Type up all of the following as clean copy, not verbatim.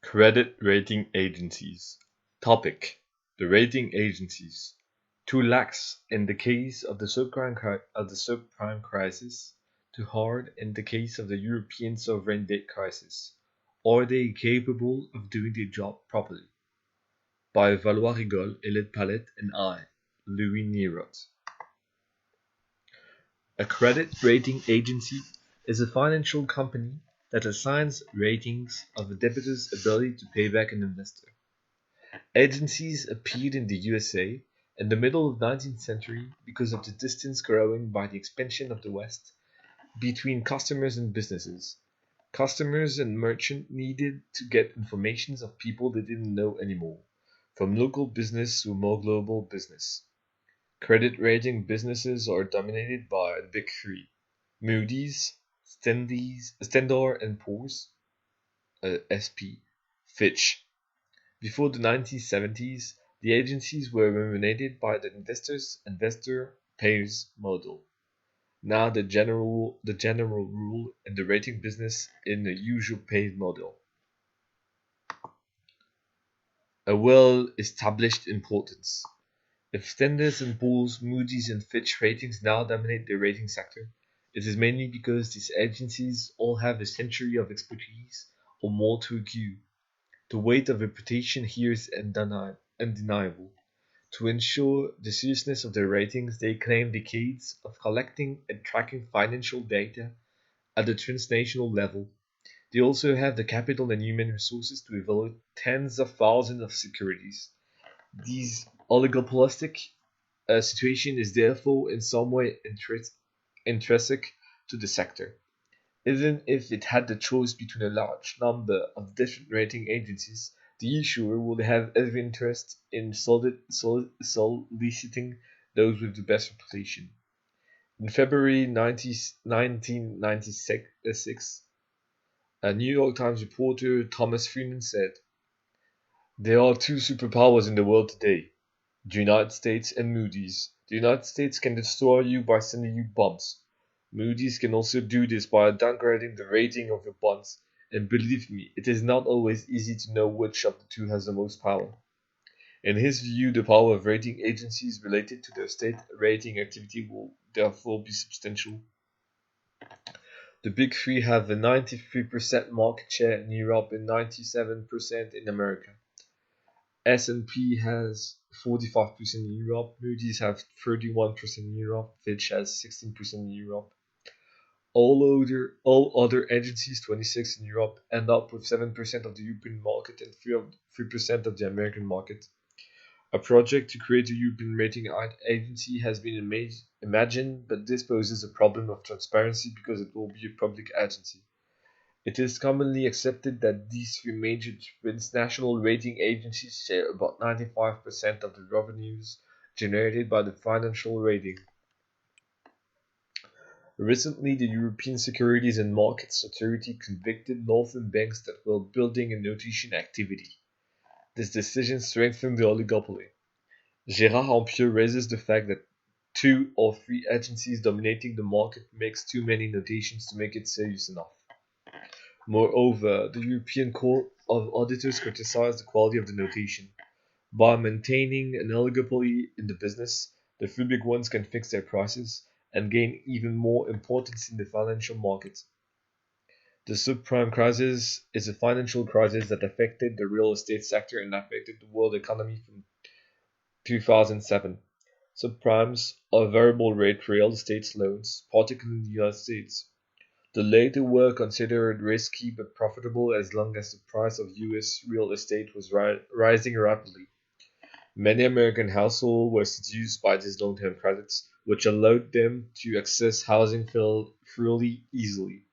Credit rating agencies. Topic: The rating agencies. Too lax in the case of the subprime crisis, too hard in the case of the European sovereign debt crisis. Are they capable of doing their job properly? By Valois Rigol, Elliot Palette, and I, Louis Nierot. A credit rating agency is a financial company that assigns ratings of a debitor's ability to pay back an investor. Agencies appeared in the USA in the middle of the 19th century because of the distance growing by the expansion of the West between customers and businesses. Customers and merchants needed to get information of people they didn't know anymore, from local business to more global business. Credit rating businesses are dominated by the big three: Moody's, Standard and Poor's, SP, Fitch. Before the 1970s, the agencies were dominated by the investor pays model. Now the general rule in the rating business in the usual pays model. A well-established importance. If Standard and Poor's, Moody's, and Fitch ratings now dominate the rating sector, it is mainly because these agencies all have a century of expertise or more to accrue. The weight of reputation here is undeniable. To ensure the seriousness of their ratings, they claim decades of collecting and tracking financial data at the transnational level. They also have the capital and human resources to evaluate tens of thousands of securities. This oligopolistic situation is therefore in some way intrinsic to the sector. Even if it had the choice between a large number of different rating agencies, the issuer would have every interest in soliciting those with the best reputation. In February 1996, a New York Times reporter, Thomas Freeman, said, "There are two superpowers in the world today, the United States and Moody's. The United States can destroy you by sending you bombs. Moody's can also do this by downgrading the rating of your bonds, and believe me, it is not always easy to know which of the two has the most power." In his view, the power of rating agencies related to their state rating activity will therefore be substantial. The big three have a 93% market share in Europe and 97% in America. S&P has 45% in Europe, Moody's has 31% in Europe, Fitch has 16% in Europe. All other agencies, 26 in Europe, end up with 7% of the European market and 3% of the American market. A project to create a European rating agency has been imagined, but this poses a problem of transparency because it will be a public agency. It is commonly accepted that these three major transnational rating agencies share about 95% of the revenues generated by the financial rating. Recently, the European Securities and Markets Authority convicted northern banks that were building a notation activity. This decision strengthened the oligopoly. Gérard Ampieux raises the fact that 2 or 3 agencies dominating the market makes too many notations to make it serious enough. Moreover, the European Court of Auditors criticized the quality of the notation. By maintaining an oligopoly in the business, the three big ones can fix their prices and gain even more importance in the financial market. The subprime crisis is a financial crisis that affected the real estate sector and affected the world economy from 2007. Subprimes are variable rate real estate loans, particularly in the United States. The latter were considered risky but profitable as long as the price of US real estate was rising rapidly. Many American households were seduced by these long-term credits, which allowed them to access housing fairly easily.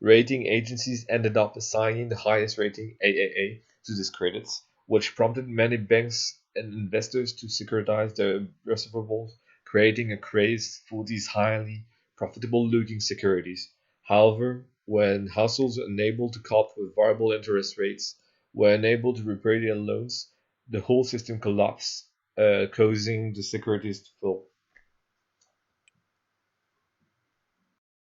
Rating agencies ended up assigning the highest rating, AAA, to these credits, which prompted many banks and investors to securitize their receivables, creating a craze for these highly profitable-looking securities. However, when households unable to cope with variable interest rates were unable to repay their loans, the whole system collapsed, causing the securities to fall.